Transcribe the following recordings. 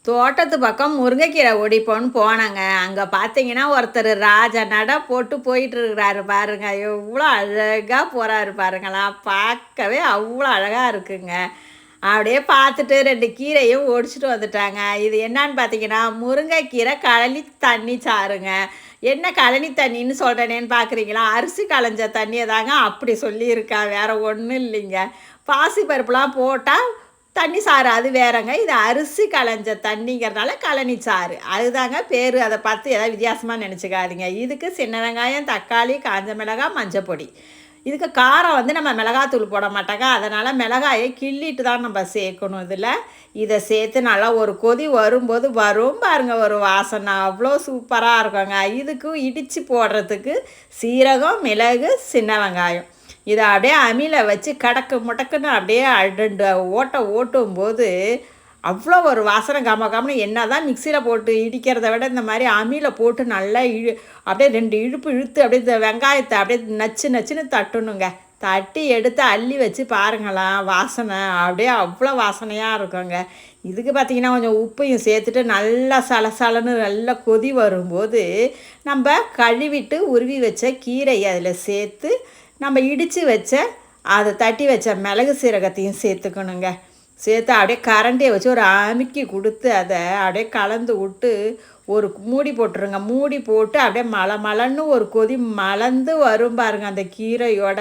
தோட்டத்து பக்கம் முருங்கைக்கீரை ஒடிப்போன்னு போனாங்க. அங்கே பார்த்தீங்கன்னா ஒருத்தர் ராஜா நட போட்டு போயிட்டு இருக்கிறாரு பாருங்க. எவ்வளோ அழகாக போகிறாரு பாருங்களேன். பார்க்கவே அவ்வளோ அழகாக இருக்குங்க. அப்படியே பார்த்துட்டு 2 கீரையும் ஒடிச்சிட்டு வந்துட்டாங்க. இது என்னான்னு பார்த்தீங்கன்னா முருங்கைக்கீரை கழனி தண்ணி சாறுங்க. என்ன கழனி தண்ணின்னு சொல்கிறேனேன்னு பார்க்குறீங்களா? அரிசி களைஞ்ச தண்ணியை தாங்க அப்படி சொல்லியிருக்கா, வேறு ஒன்றும் இல்லைங்க. பாசி பருப்புலாம் போட்டால் தண்ணி சாறு அது வேறங்க. இது அரிசி களைஞ்ச தண்ணிங்கிறதுனால கழனி சாறு அதுதாங்க பேர். அதை பார்த்து ஏதாவது வித்தியாசமாக நினச்சிக்காதீங்க. இதுக்கு சின்ன வெங்காயம், தக்காளி, காஞ்ச மிளகாய், மஞ்சப்பொடி. இதுக்கு காரம் வந்து நம்ம மிளகாத்தூள் போட மாட்டாங்க. அதனால் மிளகாயை கிள்ளிட்டு தான் நம்ம சேர்க்கணும். இதை சேர்த்து நல்லா ஒரு கொதி வரும்போது வரும் பாருங்கள் ஒரு வாசனை, அவ்வளோ சூப்பராக இருக்குங்க. இதுக்கும் இடித்து போடுறதுக்கு சீரகம், மிளகு, சின்ன வெங்காயம் இதை அப்படியே அம்மியில் வச்சு கடக்கு முடக்குன்னு அப்படியே 2 ஓட்டும்போது அவ்வளோ ஒரு வாசனை கமன்னு. என்ன தான் மிக்சியில் போட்டு இடிக்கிறத விட இந்த மாதிரி அம்மியில் போட்டு நல்லா அப்படியே 2 இழுப்பு இழுத்து அப்படியே இந்த வெங்காயத்தை அப்படியே நச்சு நச்சுன்னு தட்டணுங்க. தட்டி எடுத்து அள்ளி வச்சு பாருங்களாம், வாசனை அப்படியே அவ்வளோ வாசனையாக இருக்குங்க. இதுக்கு பார்த்திங்கன்னா கொஞ்சம் உப்பையும் சேர்த்துட்டு நல்லா சலசலன்னு நல்லா கொதி வரும்போது நம்ம கழுவிட்டு உருவி வச்ச கீரையை அதில் சேர்த்து நம்ம இடித்து வச்ச அதை தட்டி வச்ச மிளகு சீரகத்தையும் சேர்த்துக்கணுங்க. சேர்த்து அப்படியே கரண்டியை வச்சு ஒரு அமுக்கி கொடுத்து அதை அப்படியே கலந்து விட்டு ஒரு மூடி போட்டுருங்க. மூடி போட்டு அப்படியே மலன்னு ஒரு கொதி மலர்ந்து வரும் பாருங்க அந்த கீரையோட.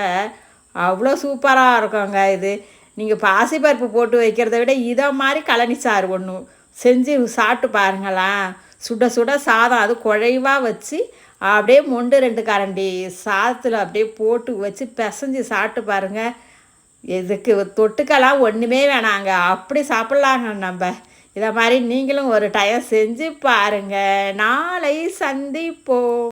அவ்வளோ சூப்பராக இருக்குங்க. இது நீங்கள் பாசிப்பருப்பு போட்டு வைக்கிறத விட இதை மாதிரி கழனி சாறு ஒன்று செஞ்சு சாப்பிட்டு பாருங்களேன். சுட சுட சாதம் அது குழைவாக வச்சு அப்படியே மொண்டு 2 கரண்டி சாதத்தில் அப்படியே போட்டு வச்சு பிசைஞ்சு சாப்பிட்டு பாருங்கள். இதுக்கு தொட்டுக்கெல்லாம் ஒன்றுமே வேணாங்க, அப்படி சாப்பிட்லாங்க நம்ம. இதை மாதிரி நீங்களும் ஒரு டைம் செஞ்சு பாருங்கள். நாளை சந்திப்போம்.